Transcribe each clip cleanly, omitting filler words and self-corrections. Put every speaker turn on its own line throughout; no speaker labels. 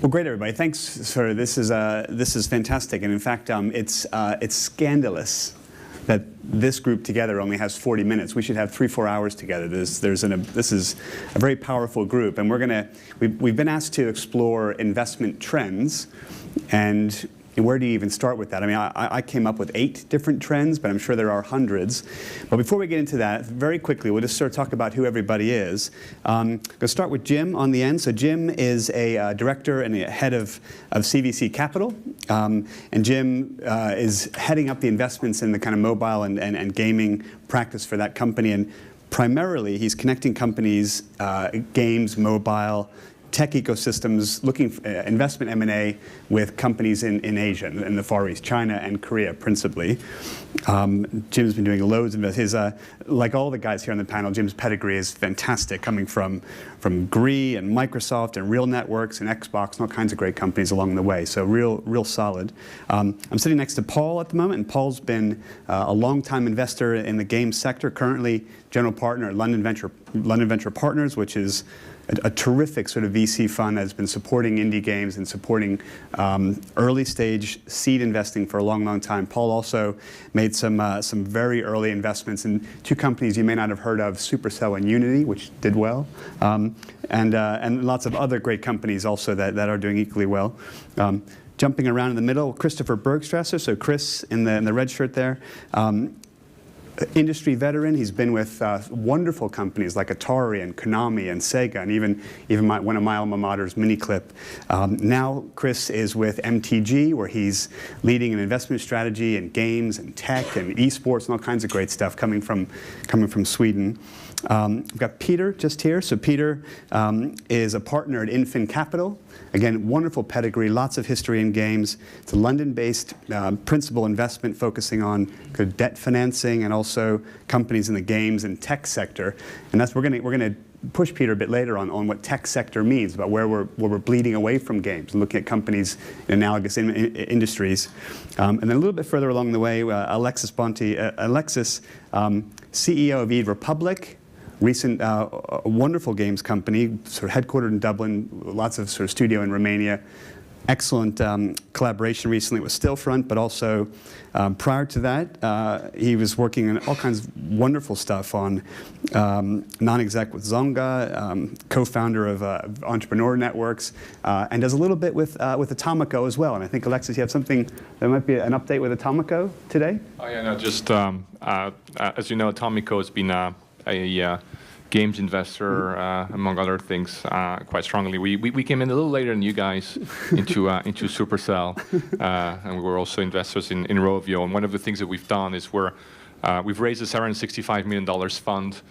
Well, great, everybody. Thanks, sir. This is fantastic, and in fact, it's scandalous that this group together only has 40 minutes. We should have 3-4 hours together. This is a very powerful group, and we've been asked to explore investment trends, and where do you even start with that? I mean, I came up with 8 different trends, but I'm sure there are hundreds. But before we get into that, very quickly, we'll just sort of talk about who everybody is. Going to start with Jim on the end. So Jim is a director and a head of CVC Capital. And Jim is heading up the investments in the kind of mobile and gaming practice for that company. And primarily, he's connecting companies, games, mobile, tech ecosystems, looking for investment M&A with companies in Asia, in the Far East, China and Korea principally. Jim's been doing loads of his, like all the guys here on the panel, Jim's pedigree is fantastic, coming from GREE and Microsoft and Real Networks and Xbox and all kinds of great companies along the way. So real solid. I'm sitting next to Paul at the moment, and Paul's been a long-time investor in the game sector, currently general partner at London Venture Partners, which is a terrific sort of VC fund that has been supporting indie games and supporting early stage seed investing for a long time. Paul also made some very early investments in 2 companies you may not have heard of, Supercell and Unity, which did well, and lots of other great companies also that are doing equally well. Jumping around in the middle, Christopher Bergstrasser, so Chris in the red shirt there. Industry veteran. He's been with wonderful companies like Atari and Konami and Sega, and even one of my alma maters, Miniclip. Now Chris is with MTG, where he's leading an investment strategy in games and tech and esports and all kinds of great stuff coming from Sweden. We've got Peter just here. So Peter is a partner at Infin Capital. Again, wonderful pedigree, lots of history in games. It's a London-based principal investment focusing on good debt financing and also companies in the games and tech sector. And that's we're going to push Peter a bit later on what tech sector means, about where we're bleeding away from games and looking at companies in analogous industries. And then a little bit further along the way, Alexis Bonte, CEO of Eve Republic. Recent, wonderful games company, sort of headquartered in Dublin, lots of sort of studio in Romania. Excellent collaboration recently with Stillfront, but also prior to that, he was working on all kinds of wonderful stuff on non-exec with Zonga, co-founder of Entrepreneur Networks, and does a little bit with Atomico as well. And I think, Alexis, you have something, there might be an update with Atomico today?
Oh yeah, no, just as you know, Atomico has been a games investor, among other things, quite strongly. We came in a little later than you guys into Supercell, and we were also investors in Rovio. And one of the things that we've done is we've raised a $765 million fund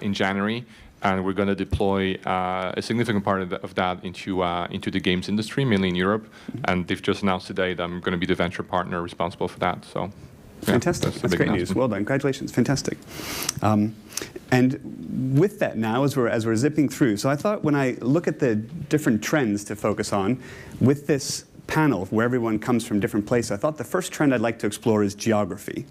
in January, and we're going to deploy a significant part of that into the games industry, mainly in Europe. And they've just announced today that I'm going to be the venture partner responsible for that. So. Yeah,
fantastic. That's great news. Well done. Congratulations. Fantastic. And with that now, as we're zipping through, so I thought when I look at the different trends to focus on, with this panel where everyone comes from different places, I thought the first trend I'd like to explore is geography.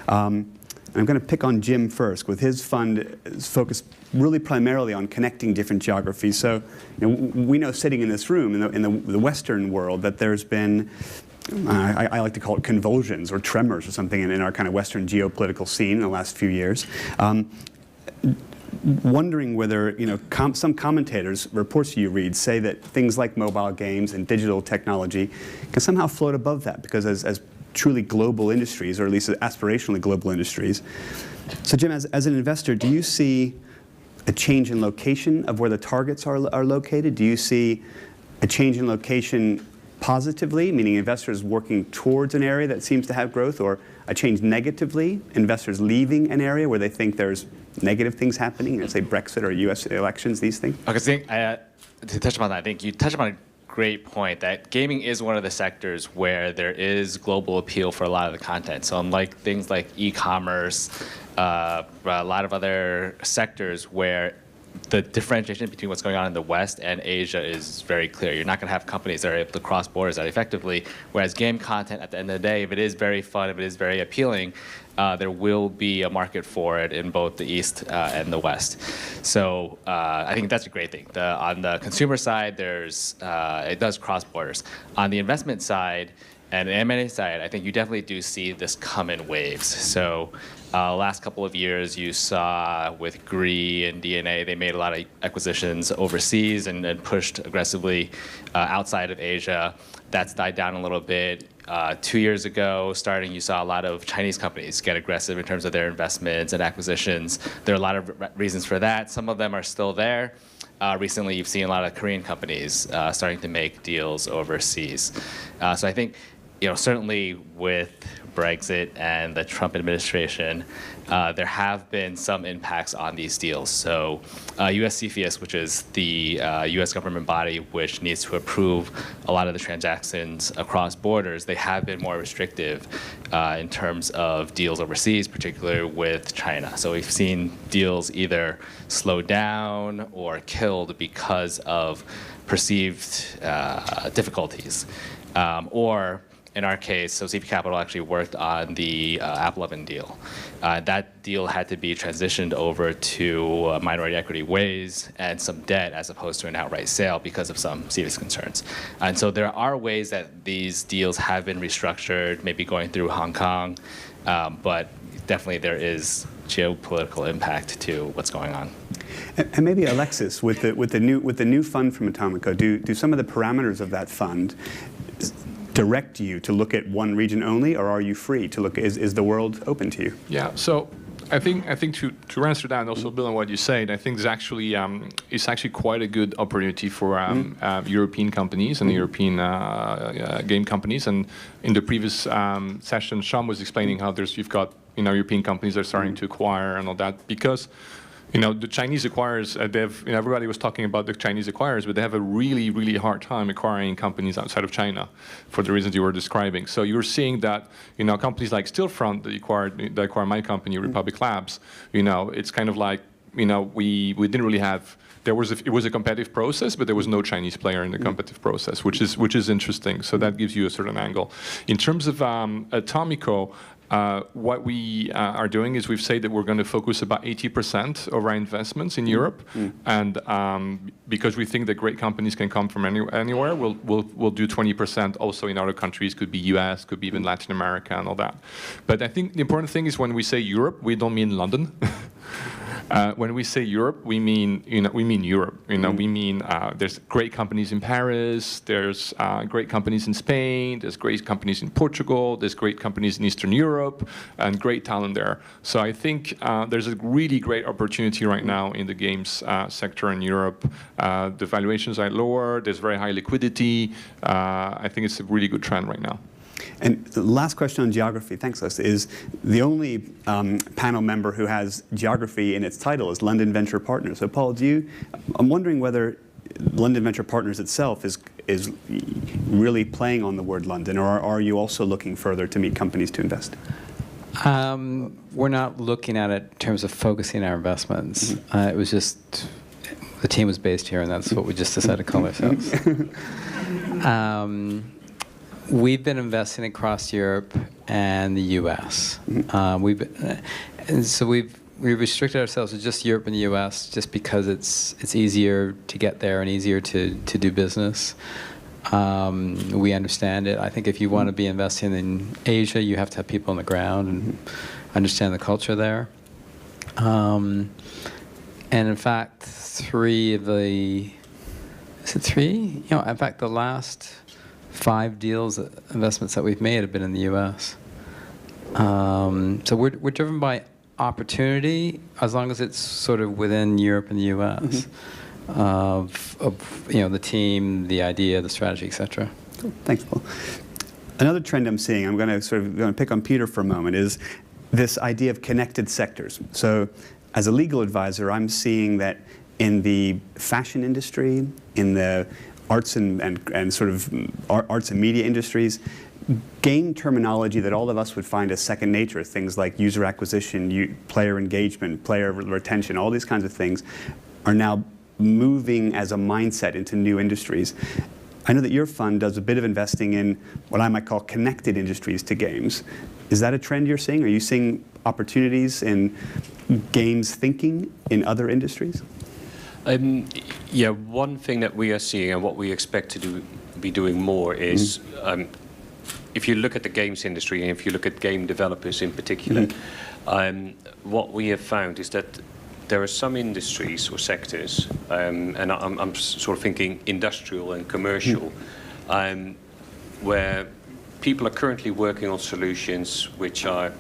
I'm going to pick on Jim first, with his fund is focused really primarily on connecting different geographies. So we know, sitting in this room in the Western world, that there's been I like to call it convulsions or tremors or something in our kind of Western geopolitical scene in the last few years. Wondering whether, some commentators, reports you read, say that things like mobile games and digital technology can somehow float above that, because as truly global industries, or at least aspirationally global industries. So Jim, as an investor, do you see a change in location of where the targets are located? Do you see a change in location positively, meaning investors working towards an area that seems to have growth, or a change negatively, investors leaving an area where they think there's negative things happening, say Brexit or US elections, these things?
Okay, to touch upon that, I think you touched upon a great point that gaming is one of the sectors where there is global appeal for a lot of the content. So unlike things like e-commerce, a lot of other sectors where the differentiation between what's going on in the West and Asia is very clear. You're not going to have companies that are able to cross borders that effectively, whereas game content, at the end of the day, if it is very fun, if it is very appealing, there will be a market for it in both the East and the West. So I think that's a great thing. On the consumer side, it does cross borders. On the investment side and the M&A side, I think you definitely do see this come in waves. So last couple of years, you saw with Gree and DNA, they made a lot of acquisitions overseas and pushed aggressively outside of Asia. That's died down a little bit. 2 years ago, you saw a lot of Chinese companies get aggressive in terms of their investments and acquisitions. There are a lot of reasons for that. Some of them are still there. Recently, you've seen a lot of Korean companies starting to make deals overseas. So I think, certainly with Brexit and the Trump administration, there have been some impacts on these deals. So US CFIUS, which is the US government body which needs to approve a lot of the transactions across borders, they have been more restrictive in terms of deals overseas, particularly with China. So we've seen deals either slow down or killed because of perceived difficulties. Or in our case, so CP Capital actually worked on the AppLovin deal. That deal had to be transitioned over to minority equity ways and some debt as opposed to an outright sale because of some serious concerns. And so there are ways that these deals have been restructured, maybe going through Hong Kong, but definitely there is geopolitical impact to what's going on.
And maybe Alexis, with the new fund from Atomico, do some of the parameters of that fund direct you to look at one region only, or are you free to look? Is the world open to you?
Yeah. So I think to answer that and also build on what you said, I think it's actually quite a good opportunity for European companies and European game companies. And in the previous session, Sean was explaining how you've got European companies that are starting to acquire and all that because. The Chinese acquirers, everybody was talking about the Chinese acquirers, but they have a really, really hard time acquiring companies outside of China for the reasons you were describing. So you're seeing that, companies like Stillfront that acquired my company, Republic Labs, it's kind of like, we didn't really have, it was a competitive process, but there was no Chinese player in the competitive process, which is interesting. So that gives you a certain angle. In terms of Atomico, what we are doing is we've said that we're going to focus about 80% of our investments in Europe, and because we think that great companies can come from anywhere, we'll do 20% also in other countries. Could be US, could be even Latin America and all that. But I think the important thing is when we say Europe, we don't mean London. When we say Europe, we mean Europe. We mean there's great companies in Paris, there's great companies in Spain, there's great companies in Portugal, there's great companies in Eastern Europe, and great talent there. So I think there's a really great opportunity right now in the games sector in Europe. The valuations are lower, there's very high liquidity. I think it's a really good trend right now.
And the last question on geography, thanks Les, is the only panel member who has geography in its title is London Venture Partners. So Paul, I'm wondering whether London Venture Partners itself is really playing on the word London, or are you also looking further to meet companies to invest?
We're not looking at it in terms of focusing our investments. It was just, the team was based here, and that's what we just decided to call ourselves. We've been investing across Europe and the U.S. We've restricted ourselves to just Europe and the U.S. just because it's easier to get there and easier to do business. We understand it. I think if you want to be investing in Asia, you have to have people on the ground and understand the culture there. And in fact, in fact, the last 5 investments that we've made have been in the U.S. So we're driven by opportunity as long as it's sort of within Europe and the U.S. Of the team, the idea, the strategy, etc.
Cool. Thanks, Paul. Another trend I'm seeing, I'm going to pick on Peter for a moment, is this idea of connected sectors. So as a legal advisor, I'm seeing that in the fashion industry, in the arts and sort of arts and media industries, game terminology that all of us would find as second nature, things like user acquisition, player engagement, player retention, all these kinds of things, are now moving as a mindset into new industries. I know that your fund does a bit of investing in what I might call connected industries to games. Is that a trend you're seeing? Are you seeing opportunities in games thinking in other industries?
Yeah, one thing that we are seeing and what we expect to be doing more is if you look at the games industry and if you look at game developers in particular, what we have found is that there are some industries or sectors, and I'm sort of thinking industrial and commercial, where people are currently working on solutions which are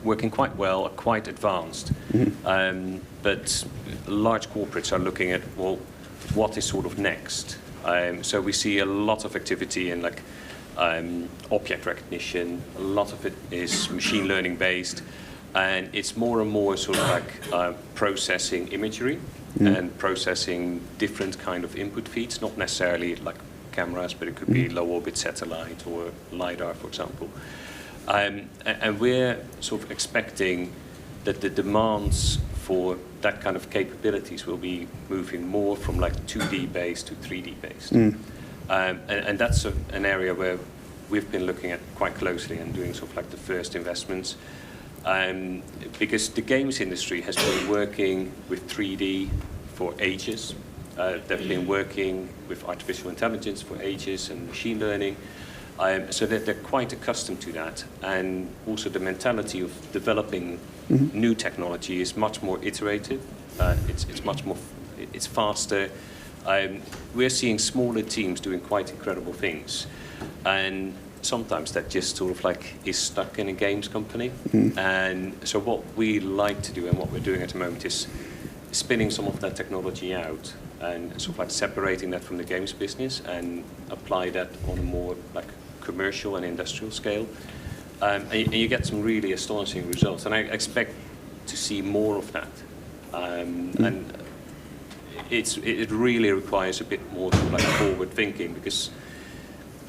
working quite well, are quite advanced, but large corporates are looking at, well, what is sort of next? So we see a lot of activity in like object recognition. A lot of it is machine learning based, and it's more and more sort of like processing imagery and processing different kind of input feeds, not necessarily like cameras, but it could be low orbit satellite or LiDAR, for example. And we're sort of expecting that the demands for that kind of capabilities will be moving more from like 2D based to 3D based. And that's an area where we've been looking at quite closely and doing sort of like the first investments. Because the games industry has been working with 3D for ages. They've been working with artificial intelligence for ages and machine learning. So that they're quite accustomed to that. And also the mentality of developing new technology is much more iterative. It's much more, it's faster. We're seeing smaller teams doing quite incredible things. And sometimes that just sort of like is stuck in a games company. And so what we like to do and what we're doing at the moment is spinning some of that technology out and sort of like separating that from the games business and apply that on a more like commercial and industrial scale. And you get some really astonishing results. And I expect to see more of that. And it really requires a bit more sort of like forward thinking, because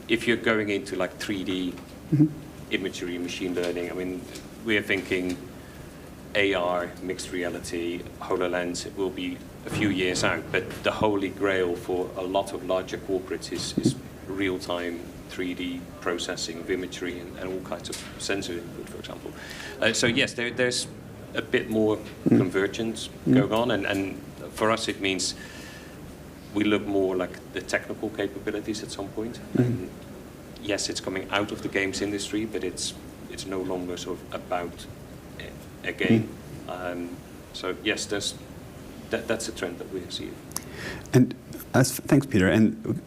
if you're going into like 3D imagery, machine learning, I mean, we're thinking AR, mixed reality, HoloLens, it will be a few years out, but the holy grail for a lot of larger corporates is real-time 3D processing of imagery and all kinds of sensor input, for example. So yes, there's a bit more convergence going on, and for us it means we look more like the technical capabilities at some point. And yes, it's coming out of the games industry, but it's no longer sort of about a game. So yes, that's a trend that we see.
And thanks, Peter. And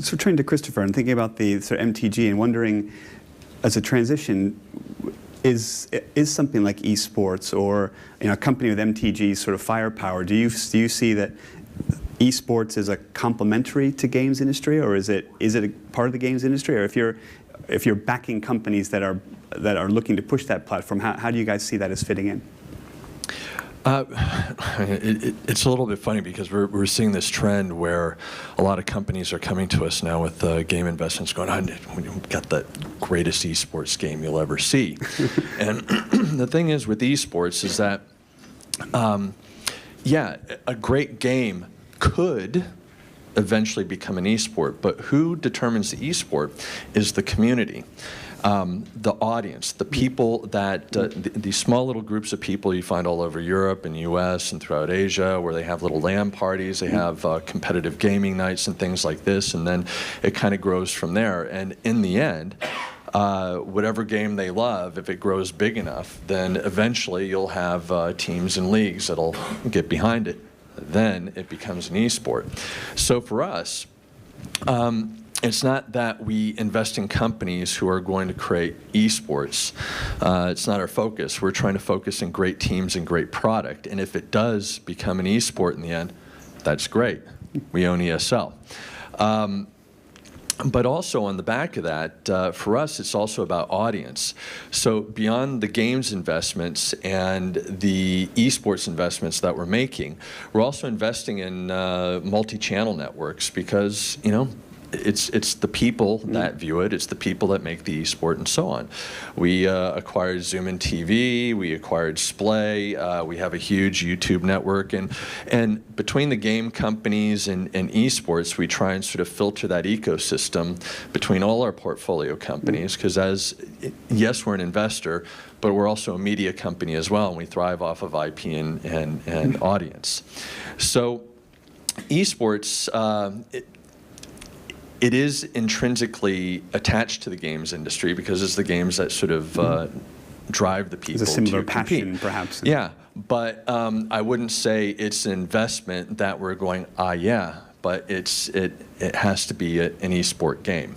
so turning to Christopher and thinking about the sort of MTG and wondering, as a transition, is something like esports or a company with MTG's sort of firepower, do you see that esports is a complementary to games industry, or is it a part of the games industry? Or if you're backing companies that are looking to push that platform, how do you guys see that as fitting in?
It's a little bit funny because we're seeing this trend where a lot of companies are coming to us now with game investments going, we've got the greatest esports game you'll ever see. And the thing is with esports is that, yeah, a great game could eventually become an esport, but who determines the esport is the community. The audience, the people that, these small little groups of people you find all over Europe and US and throughout Asia, where they have little LAN parties, they have competitive gaming nights and things like this, and then it kind of grows from there. And in the end, whatever game they love, if it grows big enough, then eventually you'll have teams and leagues that'll get behind it. Then it becomes an esport. So for us, it's not that we invest in companies who are going to create esports. It's not our focus. We're trying to focus on great teams and great product. And if it does become an esport in the end, that's great. We own ESL. But also on the back of that, for us, it's also about audience. So beyond the games investments and the esports investments that we're making, we're also investing in multi-channel networks because, it's the people that view it, it's the people that make the esport, and so on. We acquired Zoomin TV, we acquired Splay, we have a huge YouTube network, and between the game companies and esports, we try and sort of filter that ecosystem between all our portfolio companies, because yes, we're an investor, but we're also a media company as well, and we thrive off of IP and audience. So esports, it is intrinsically attached to the games industry because it's the games that sort of drive the people.
There's a similar
to
passion,
compete.
perhaps.
Yeah, but I wouldn't say it's an investment that we're going, yeah, but it has to be an esport game.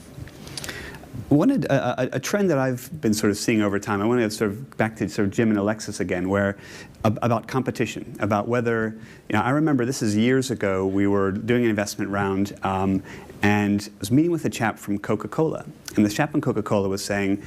A trend that I've been sort of seeing over time, I want to sort of back to sort of Jim and Alexis again, where about competition, about whether, I remember this is years ago, we were doing an investment round, and I was meeting with a chap from Coca-Cola, and the chap from Coca-Cola was saying,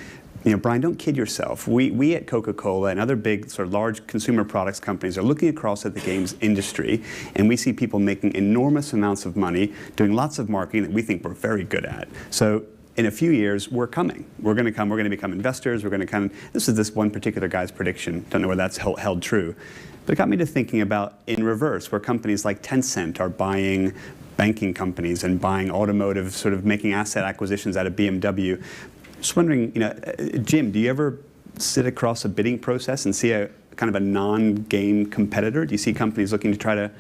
Brian, don't kid yourself. We at Coca-Cola and other big sort of large consumer products companies are looking across at the games industry, and we see people making enormous amounts of money, doing lots of marketing that we think we're very good at. So in a few years, we're coming. We're going to become investors. We're going to come. This is this one particular guy's prediction. Don't know whether that's held true. But it got me to thinking about in reverse, where companies like Tencent are buying banking companies and buying automotive, sort of making asset acquisitions out of BMW. Just wondering, Jim, do you ever sit across a bidding process and see a kind of a non-game competitor? Do you see companies looking to try to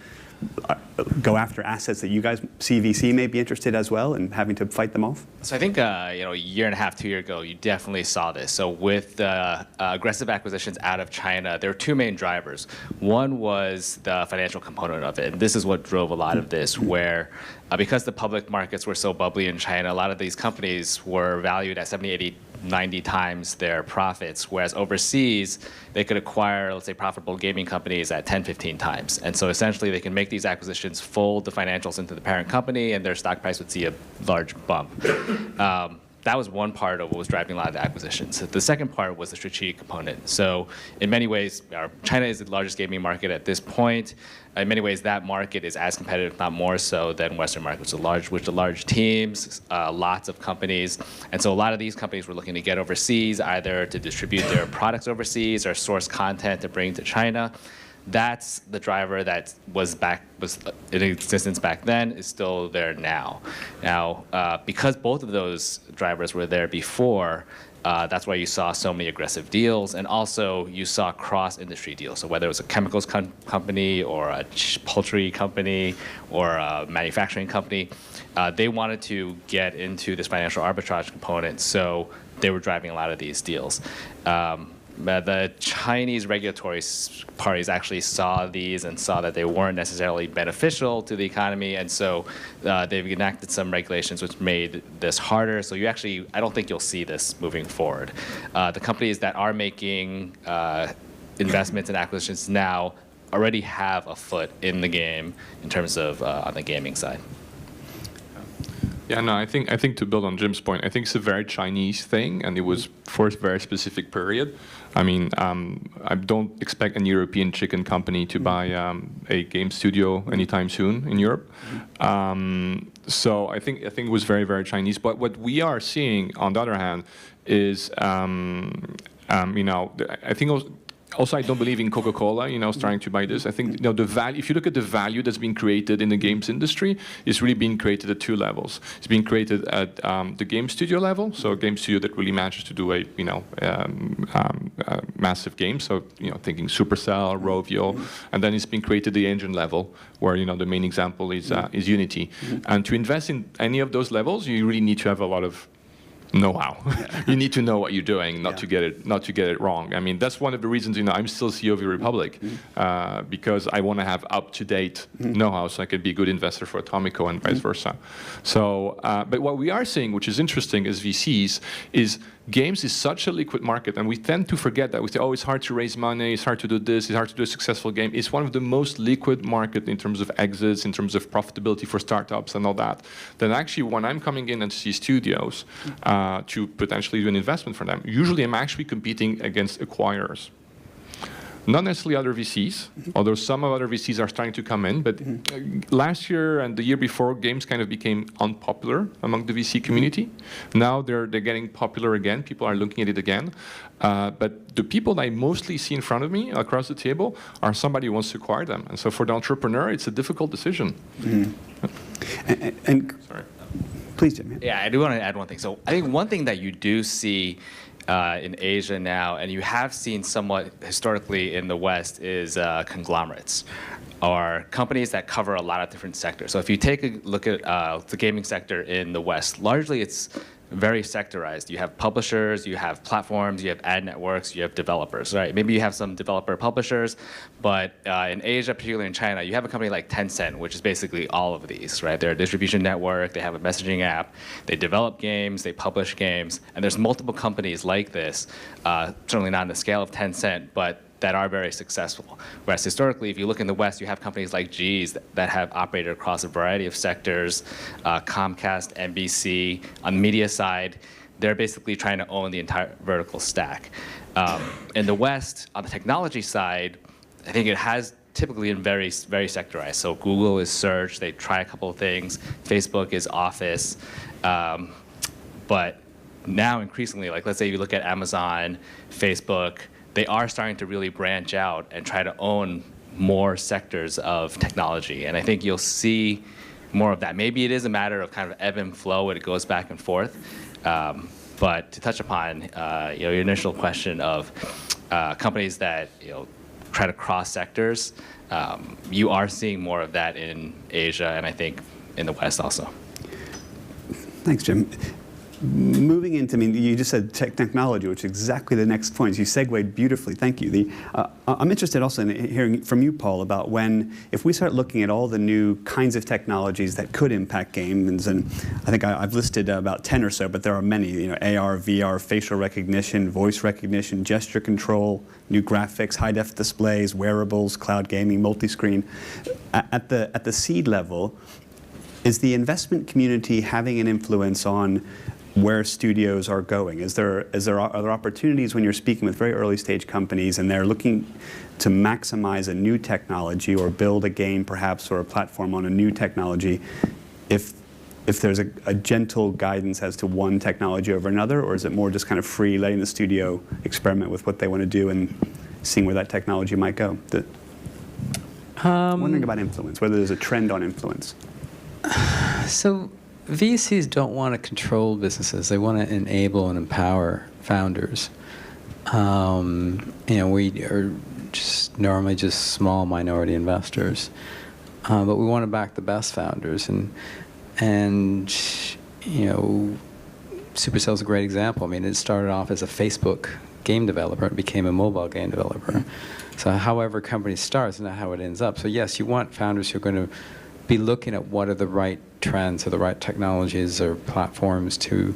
go after assets that you guys, CVC, may be interested as well, and having to fight them off?
So I think a year and a half, 2 years ago, you definitely saw this. So with aggressive acquisitions out of China, there were two main drivers. One was the financial component of it, and this is what drove a lot of this, where because the public markets were so bubbly in China, a lot of these companies were valued at 70, 80, 90 times their profits, whereas overseas, they could acquire, let's say, profitable gaming companies at 10, 15 times. And so essentially, they can make these acquisitions, fold the financials into the parent company, and their stock price would see a large bump. That was one part of what was driving a lot of the acquisitions. The second part was the strategic component. So in many ways, China is the largest gaming market at this point. In many ways, that market is as competitive, if not more so, than Western markets, which are large teams, lots of companies. And so a lot of these companies were looking to get overseas, either to distribute their products overseas or source content to bring to China. That's the driver that was in existence back then, is still there now. Now, because both of those drivers were there before, that's why you saw so many aggressive deals, and also you saw cross-industry deals. So whether it was a chemicals company or a poultry company or a manufacturing company, they wanted to get into this financial arbitrage component, so they were driving a lot of these deals. The Chinese regulatory parties actually saw these and saw that they weren't necessarily beneficial to the economy, and so they've enacted some regulations which made this harder. So I don't think you'll see this moving forward. The companies that are making investments and acquisitions now already have a foot in the game in terms of on the gaming side.
Yeah, no, I think to build on Jim's point, I think it's a very Chinese thing, and it was for a very specific period. I mean, I don't expect any European chicken company to buy a game studio anytime soon in Europe. So I think it was very, very Chinese. But what we are seeing, on the other hand, is I think also, I don't believe in Coca-Cola, trying to buy this. I think, the value, if you look at the value that's being created in the games industry, it's really being created at two levels. It's being created at the game studio level, so a game studio that really manages to do a massive game. So, thinking Supercell, Rovio, and then it's being created at the engine level, where the main example is Unity. And to invest in any of those levels, you really need to have a lot of know-how. You need to know what you're doing, not to get it wrong. I mean, that's one of the reasons I'm still CEO of eRepublik, because I want to have up-to-date know-how, so I can be a good investor for Atomico and vice versa. So, but what we are seeing, which is interesting as VCs, is games is such a liquid market, and we tend to forget that. We say, oh, it's hard to raise money, it's hard to do this, it's hard to do a successful game. It's one of the most liquid market in terms of exits, in terms of profitability for startups and all that. Then actually, when I'm coming in and see studios to potentially do an investment for them, usually I'm actually competing against acquirers. Not necessarily other VCs, although some of other VCs are starting to come in. But last year and the year before, games kind of became unpopular among the VC community. Now they're getting popular again. People are looking at it again. But the people that I mostly see in front of me across the table are somebody who wants to acquire them. And so for the entrepreneur, it's a difficult decision.
And
Sorry.
please, Jim.
Yeah, I do want to add one thing. So I think one thing that you do see in Asia now, and you have seen somewhat historically in the West, is conglomerates, or companies that cover a lot of different sectors. So if you take a look at the gaming sector in the West, largely it's very sectorized. You have publishers, you have platforms, you have ad networks, you have developers, right? Maybe you have some developer publishers, but in Asia, particularly in China, you have a company like Tencent, which is basically all of these, right? They're a distribution network, they have a messaging app, they develop games, they publish games, and there's multiple companies like this, certainly not on the scale of Tencent, but that are very successful. Whereas historically, if you look in the West, you have companies like Geez that have operated across a variety of sectors, Comcast, NBC. On the media side, they're basically trying to own the entire vertical stack. In the West, on the technology side, I think it has typically been very, very sectorized. So Google is search, they try a couple of things. Facebook is Office. But now increasingly, like let's say you look at Amazon, Facebook, they are starting to really branch out and try to own more sectors of technology. And I think you'll see more of that. Maybe it is a matter of kind of ebb and flow, and it goes back and forth. But to touch upon your initial question of companies that try to cross sectors, you are seeing more of that in Asia, and I think in the West also.
Thanks, Jim. Moving into, I mean, you just said technology, which is exactly the next point. You segued beautifully. Thank you. I'm interested also in hearing from you, Paul, about if we start looking at all the new kinds of technologies that could impact games, and I think I've listed about 10 or so, but there are many. AR, VR, facial recognition, voice recognition, gesture control, new graphics, high-def displays, wearables, cloud gaming, multi-screen. At the seed level, is the investment community having an influence on where studios are going? Are there opportunities when you're speaking with very early stage companies and they're looking to maximize a new technology or build a game perhaps or a platform on a new technology, if there's a gentle guidance as to one technology over another, or is it more just kind of free, letting the studio experiment with what they want to do and seeing where that technology might go? Wondering about influence, whether there's a trend on influence.
So VCs don't want to control businesses. They want to enable and empower founders. We are normally just small minority investors, but we want to back the best founders. And Supercell's a great example. I mean, it started off as a Facebook game developer. It became a mobile game developer. So however a company starts, not how it ends up. So yes, you want founders who are going to be looking at what are the right trends or the right technologies or platforms to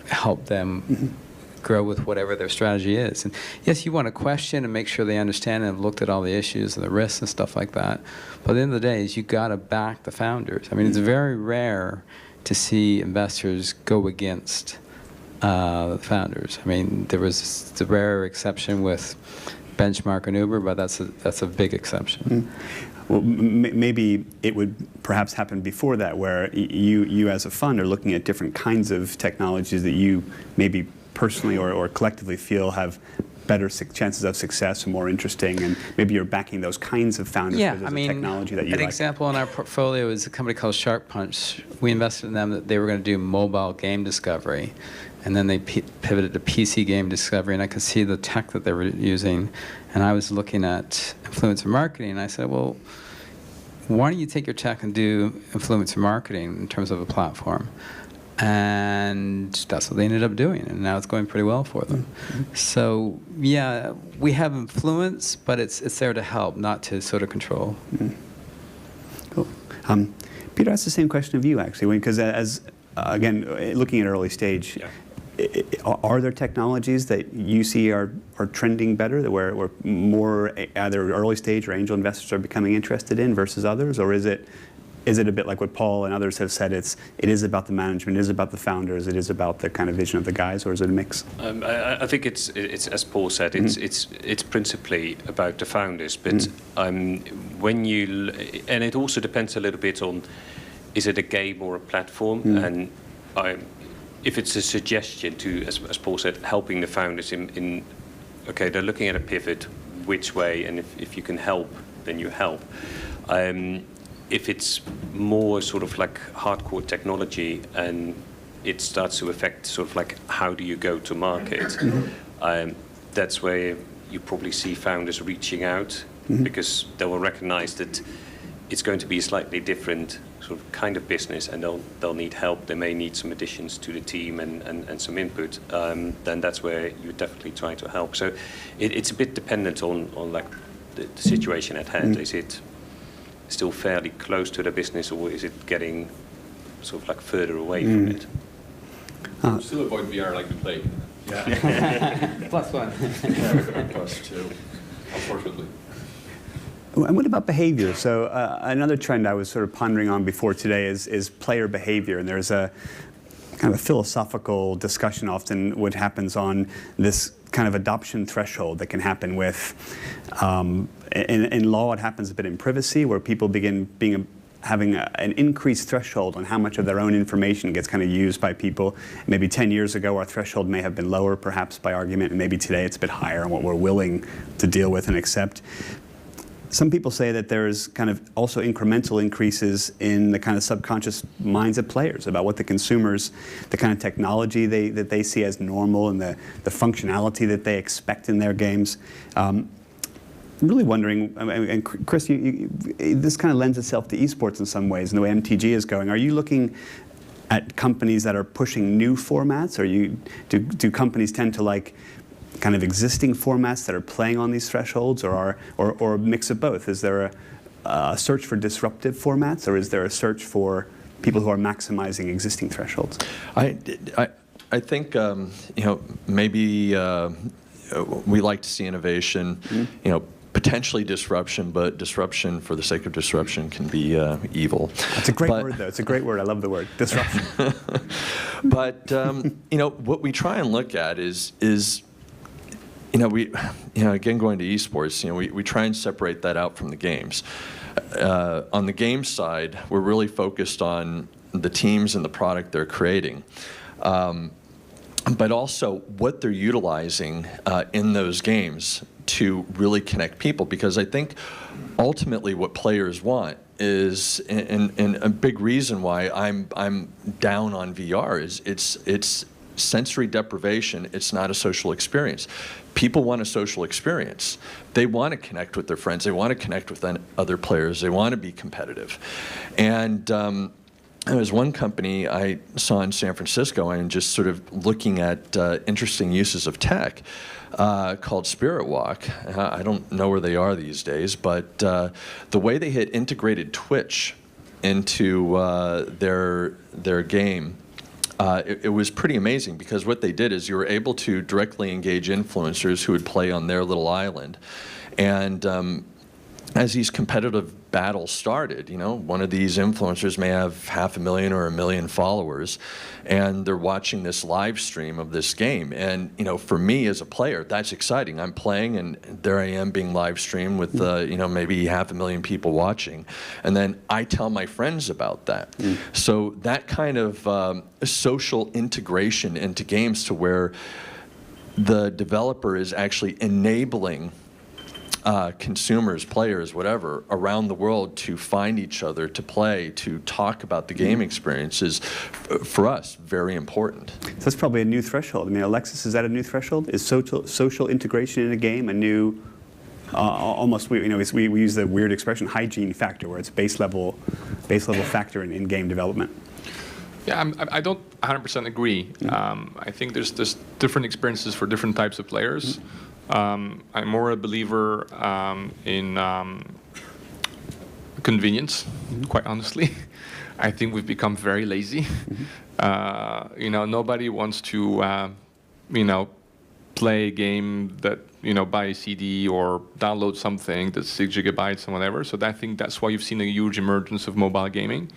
help them grow with whatever their strategy is. And yes, you want to question and make sure they understand and have looked at all the issues and the risks and stuff like that. But at the end of the day, you got to back the founders. I mean, it's very rare to see investors go against the founders. I mean, there was the rare exception with Benchmark and Uber, but that's a big exception.
Well, maybe it would perhaps happen before that, where you as a fund are looking at different kinds of technologies that you maybe personally or collectively feel have better chances of success and more interesting, and maybe you're backing those kinds of founders because there's a technology that you like.
An example in our portfolio is a company called Shark Punch. We invested in them that they were going to do mobile game discovery, and then they pivoted to PC game discovery, and I could see the tech that they were using, and I was looking at influencer marketing, and I said, well, why don't you take your tech and do influencer marketing in terms of a platform? And that's what they ended up doing, and now it's going pretty well for them. So yeah, we have influence, but it's there to help, not to sort of control.
Cool. Peter, that's the same question of you, actually, because again, looking at early stage, are there technologies that you see are trending better, where more either early stage or angel investors are becoming interested in versus others, or is it is it a bit like what Paul and others have said? It is about the management, it is about the founders, it is about the kind of vision of the guys, or is it a mix?
I think it's as Paul said, it's principally about the founders, but when you and it also depends a little bit on, is it a game or a platform, and if it's a suggestion to, as Paul said, helping the founders in okay, they're looking at a pivot, which way, and if you can help, then you help. If it's more sort of like hardcore technology and it starts to affect sort of like how do you go to market, that's where you probably see founders reaching out because they will recognize that it's going to be a slightly different sort of kind of business, and they'll need help. They may need some additions to the team and some input. Then that's where you definitely try to help. So it's a bit dependent on like the situation at hand. Is it still fairly close to the business, or is it getting sort of like further away from it?
Still avoid VR like the plague.
+1.
+2.
Unfortunately.
And what about behavior? So another trend I was sort of pondering on before today is player behavior, and there's a kind of a philosophical discussion often what happens on this kind of adoption threshold that can happen with, in law it happens a bit in privacy, where people begin having an increased threshold on how much of their own information gets kind of used by people. Maybe 10 years ago our threshold may have been lower, perhaps by argument, and maybe today it's a bit higher on what we're willing to deal with and accept. Some people say that there's kind of also incremental increases in the kind of subconscious minds of players about what the consumers, the kind of technology that they see as normal, and the functionality that they expect in their games. I'm really wondering, and Chris, this kind of lends itself to esports in some ways, and the way MTG is going. Are you looking at companies that are pushing new formats, or do companies tend to like kind of existing formats that are playing on these thresholds, or a mix of both? Is there a search for disruptive formats, or is there a search for people who are maximizing existing thresholds?
I think maybe we like to see innovation, potentially disruption, but disruption for the sake of disruption can be evil.
It's a great word, though. It's a great word. I love the word disruption.
But what we try and look at is again, going to esports, we try and separate that out from the games. On the game side, we're really focused on the teams and the product they're creating, but also what they're utilizing in those games to really connect people. Because I think ultimately what players want is, and a big reason why I'm down on VR is it's sensory deprivation. It's not a social experience. People want a social experience. They want to connect with their friends. They want to connect with other players. They want to be competitive. And there was one company I saw in San Francisco, and just sort of looking at interesting uses of tech, called Spirit Walk. I don't know where they are these days, but the way they had integrated Twitch into their game, it was pretty amazing, because what they did is you were able to directly engage influencers who would play on their little island. And as these competitive battles started, one of these influencers may have 500,000 or 1 million followers, and they're watching this live stream of this game. And for me as a player, that's exciting. I'm playing, and there I am being live streamed with maybe 500,000 people watching, and then I tell my friends about that. So that kind of social integration into games, to where the developer is actually enabling consumers, players, whatever, around the world to find each other, to play, to talk about the game experiences, for us, very important.
So that's probably a new threshold. I mean, Alexis, is that a new threshold? Is social integration in a game a new, almost, we use the weird expression, hygiene factor, where it's base level factor in game development?
Yeah, I don't 100% agree. I think there's different experiences for different types of players. I'm more a believer in convenience, quite honestly. I think we've become very lazy. Nobody wants to, play a game that buy a CD or download something that's 6 gigabytes or whatever. So I think that's why you've seen a huge emergence of mobile gaming.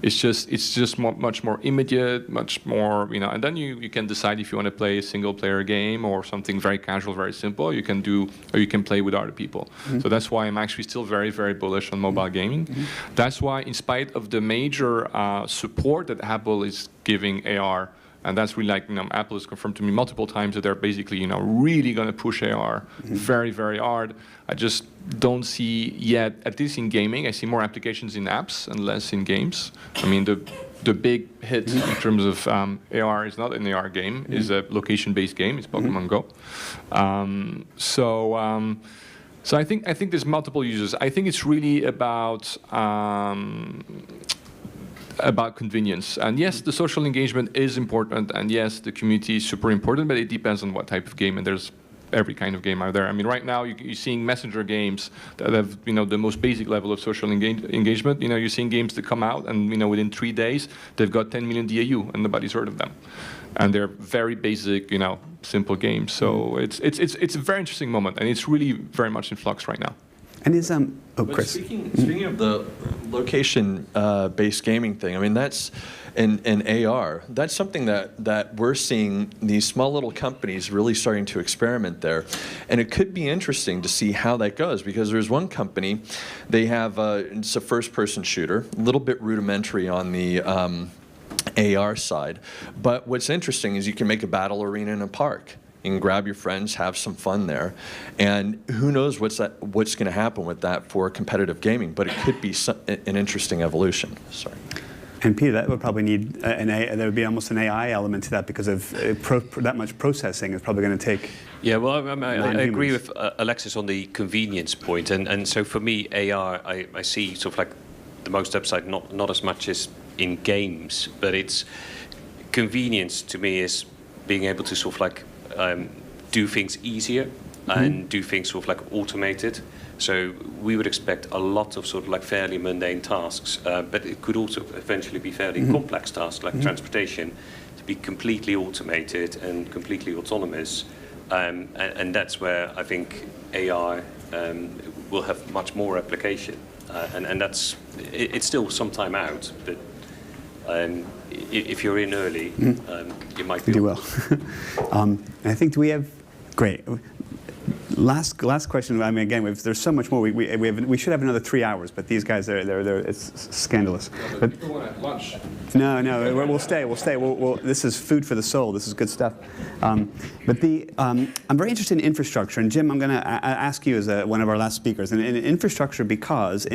It's just much more immediate, much more, and then you can decide if you want to play a single player game or something very casual, very simple. You can play with other people. So that's why I'm actually still very, very bullish on mobile gaming. That's why, in spite of the major support that Apple is giving AR, and that's really Apple has confirmed to me multiple times that they're basically, really going to push AR very, very hard. I just don't see yet, at least in gaming, I see more applications in apps and less in games. I mean, the big hit in terms of AR is not an AR game, is a location-based game. It's Pokemon Go. So I think there's multiple uses. I think it's really about convenience. And yes, the social engagement is important, and yes, the community is super important, but it depends on what type of game, and there's every kind of game out there. I mean, right now, you're seeing messenger games that have, the most basic level of social engagement. You're seeing games that come out, and, within 3 days, they've got 10 million DAU, and nobody's heard of them. And they're very basic, simple games. So it's a very interesting moment, and it's really very much in flux right now.
And is
But
Chris?
speaking of the location-based gaming thing, I mean, that's in AR. That's something that we're seeing these small little companies really starting to experiment there, and it could be interesting to see how that goes, because there's one company, they have it's a first-person shooter, a little bit rudimentary on the AR side, but what's interesting is you can make a battle arena in a park. You can grab your friends, have some fun there, and who knows what's going to happen with that for competitive gaming, but it could be an interesting evolution. Sorry.
And Peter, that would probably need there would be almost an AI element to that, because of that much processing is probably going to take.
Yeah, well, I agree
non-humans.
with Alexis on the convenience point, and so for me, AR, I see sort of like the most upside, not as much as in games, but it's convenience to me is being able to sort of like do things easier and do things sort of like automated. So we would expect a lot of sort of like fairly mundane tasks, but it could also eventually be fairly complex tasks like transportation to be completely automated and completely autonomous. And that's where I think AR will have much more application. And it's still some time out, but if you're in early, you might be
Do well. And I think, do we have, great. Last question. I mean, again, there's so much more. We should have another 3 hours, but these guys, it's scandalous. But
people want to have lunch.
No, we'll stay. This is food for the soul. This is good stuff. I'm very interested in infrastructure, and Jim, I'm going to ask you as one of our last speakers, and in infrastructure, because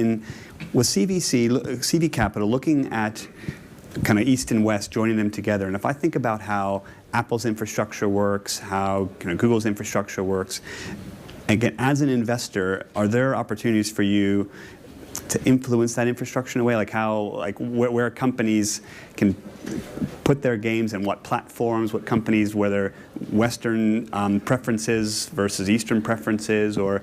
with CV Capital looking at kind of East and West, joining them together, and if I think about how Apple's infrastructure works, how Google's infrastructure works, again, as an investor, are there opportunities for you to influence that infrastructure in a way, where companies can put their games and what platforms, what companies, whether Western preferences versus Eastern preferences, or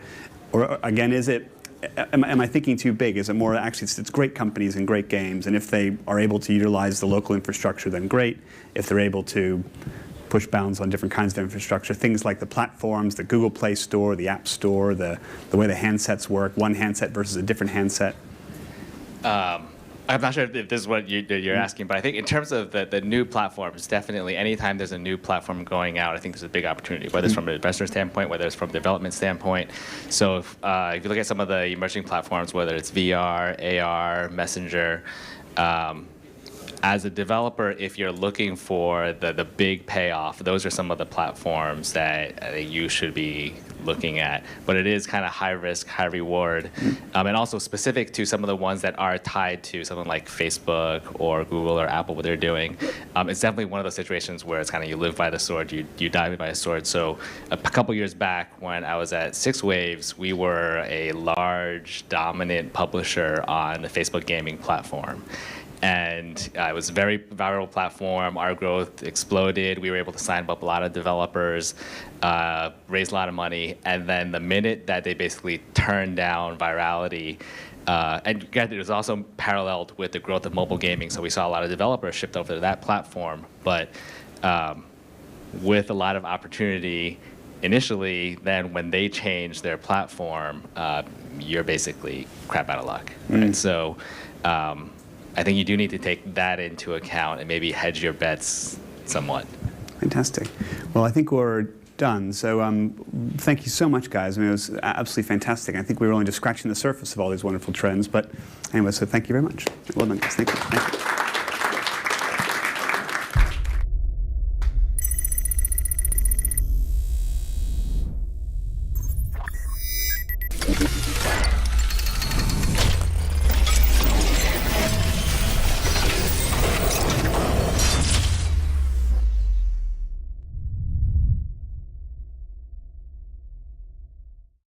again, is it? Am I thinking too big? Is it more actually it's great companies and great games, and if they are able to utilize the local infrastructure, then great. If they're able to push bounds on different kinds of infrastructure, things like the platforms, the Google Play Store, the App Store, the way the handsets work, one handset versus a different handset.
I'm not sure if this is what you're asking, but I think in terms of the new platforms, definitely anytime there's a new platform going out, I think there's a big opportunity, whether it's from an investor standpoint, whether it's from a development standpoint. So if you look at some of the emerging platforms, whether it's VR, AR, Messenger, as a developer, if you're looking for the big payoff, those are some of the platforms that you should be looking at. But it is kind of high risk, high reward, and also specific to some of the ones that are tied to something like Facebook or Google or Apple, what they're doing. It's definitely one of those situations where it's kind of you live by the sword, you die by the sword. So a couple years back when I was at 6waves, we were a large, dominant publisher on the Facebook gaming platform. And it was a very viral platform. Our growth exploded. We were able to sign up a lot of developers, raise a lot of money. And then the minute that they basically turned down virality, and granted, it was also paralleled with the growth of mobile gaming. So we saw a lot of developers shift over to that platform. But with a lot of opportunity initially, then when they change their platform, you're basically crap out of luck. Right? So I think you do need to take that into account and maybe hedge your bets somewhat.
Fantastic. Well, I think we're done. So thank you so much, guys. I mean, it was absolutely fantastic. I think we were only just scratching the surface of all these wonderful trends. But anyway, so thank you very much. Well done, guys. Thank you. Thank you.